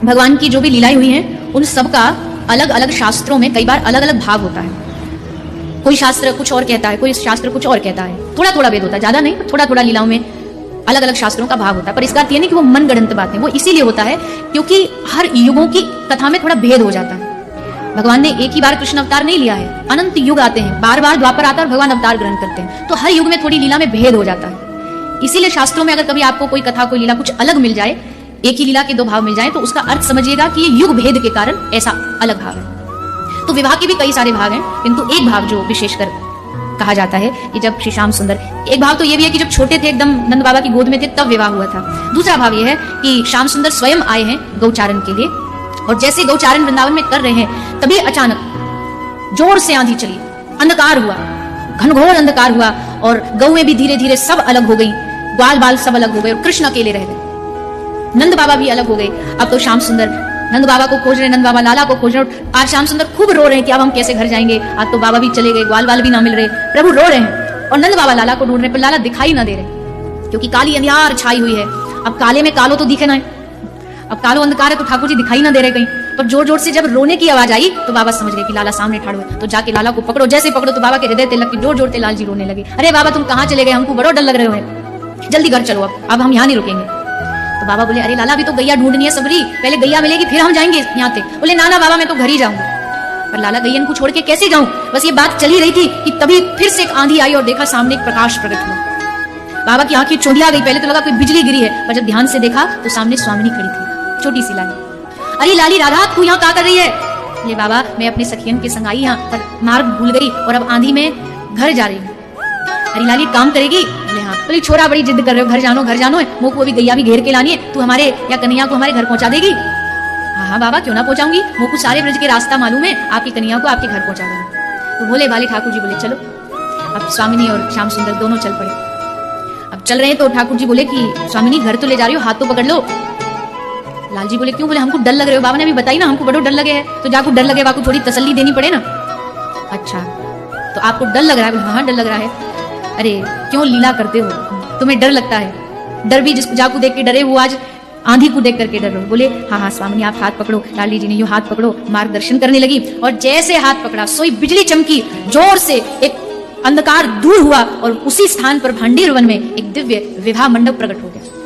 भगवान की जो भी लीलाएं हुई हैं उन सब का अलग अलग शास्त्रों में कई बार अलग अलग भाग होता है। कोई शास्त्र कुछ और कहता है, कोई शास्त्र कुछ और कहता है, थोड़ा थोड़ा भेद होता है, ज्यादा नहीं, थोड़ा थोड़ा लीलाओं में अलग अलग शास्त्रों का भाग होता है। पर इसका अर्थ ये नहीं कि वो मनगढ़ंत बातें, वो इसीलिए होता है क्योंकि हर युगों की कथा में थोड़ा भेद हो जाता है। भगवान ने एक ही बार कृष्ण अवतार नहीं लिया है, अनंत युग आते हैं, बार बार द्वापर आता है और भगवान अवतार ग्रहण करते हैं, तो हर युग में थोड़ी लीला में भेद हो जाता है। इसीलिए शास्त्रों में अगर कभी आपको कोई कथा कोई लीला कुछ अलग मिल जाए, एक ही लीला के दो भाव मिल जाए, तो उसका अर्थ समझिएगा कि ये युग भेद के कारण ऐसा अलग भाव है। तो विवाह के भी कई सारे भाग हैं, किंतु एक भाव जो विशेषकर कहा जाता है कि जब श्री श्याम सुंदर, एक भाव तो ये भी है कि जब छोटे थे एकदम नंद बाबा की गोद में थे तब विवाह हुआ था। दूसरा भाव ये है कि श्याम सुंदर स्वयं आए हैं गौचारण के लिए, और जैसे गौचारण वृंदावन में कर रहे हैं तभी अचानक जोर से आंधी चली, अंधकार हुआ, घनघोर अंधकार हुआ, और गौएं भी धीरे धीरे सब अलग हो गई, ग्वाल बाल सब अलग हो गए, और कृष्ण अकेले रह गए, नंद बाबा भी अलग हो गए। अब तो श्याम सुंदर नंद बाबा को खोज रहे, नंद बाबा लाला को खोज रहे। आज श्याम सुंदर खूब रो रहे हैं कि अब हम कैसे घर जाएंगे, आज तो बाबा भी चले गए, ग्वाल बाल भी ना मिल रहे, प्रभु रो रहे हैं। और नंद बाबा लाला को ढूंढ रहे, पर लाला दिखाई ना दे रहे, क्योंकि काली अंधियार छाई हुई है। अब काले में कालो तो दिखे ना, अब कालो अंधकार है तो ठाकुर जी दिखाई ना दे रहे कहीं। पर जोर जोर से जब रोने की आवाज आई तो बाबा समझ गए कि लाला सामने ठाड़ हुए, तो जाके लाला को पकड़ो, जैसे पकड़ो तो बाबा के हृदय तिलक की जोर जोर से लाल जी रोने लगे। अरे बाबा तुम कहाँ चले गए, हमको बड़ा डर लग रहे हो, जल्दी घर चलो, अब हम यहाँ नहीं रुकेंगे। तो बाबा बोले अरे लाला अभी तो गैया ढूंढनी है सबरी, पहले गैया मिलेगी फिर हम जाएंगे यहाँ से। बोले ना ना बाबा मैं तो घर ही जाऊंगा। पर लाला गैयन को छोड़ के कैसे जाऊं, बस ये बात चली रही थी कि तभी फिर से एक आंधी आई और देखा सामने एक प्रकाश प्रकट हुआ। बाबा की आंखें चौंधिया गई, पहले तो लगा कोई बिजली गिरी है, पर जब ध्यान से देखा तो सामने स्वामिनी खड़ी थी, छोटी सी लाली। अरे लाली राधा तू यहाँ क्या कर रही है? ये बाबा मैं अपने सखियन के संग आई यहाँ, पर मार्ग भूल गई और अब आंधी में घर जा रही हूँ। अरे लाली काम करेगी? बोले हाँ। बोले छोरा बड़ी जिद कर रहे हो, घर जानो है, मुँह को अभी गैया भी घेर के लानी है, तू हमारे या कन्हैया को हमारे घर पहुंचा देगी? हाँ हाँ बाबा क्यों ना पहुंचाऊंगी, मुँह को सारे ब्रज के रास्ता मालूम है, आपकी कन्हैया को आपके घर पहुंचा दूंगी। तो बोले वाले ठाकुर जी बोले चलो। अब स्वामिनी और श्याम सुंदर दोनों चल पड़े। अब चल रहे हैं तो ठाकुर जी बोले कि स्वामिनी घर तो ले जा रही हो, हाथ तो पकड़ लो। लाल जी बोले क्यों? बोले हमको डर लग रहे हो, बाबा ने अभी बताई ना हमको बड़ो डर लगे है, तो जाको डर लगे बाको थोड़ी तसल्ली देनी पड़े ना। अच्छा तो आपको डर लग रहा है? हाँ डर लग रहा है। अरे क्यों लीला करते हो, तुम्हें डर लगता है? डर भी जिसको जाको देख के डरे, वो आज आंधी को देख करके डर रहे हो। बोले हाँ हाँ स्वामिनी आप हाथ पकड़ो। लाली जी ने यूं हाथ पकड़ो, मार्गदर्शन करने लगी, और जैसे हाथ पकड़ा सोई बिजली चमकी, जोर से एक अंधकार दूर हुआ, और उसी स्थान पर भांडीर वन में एक दिव्य विवाह मंडप प्रकट हो गया।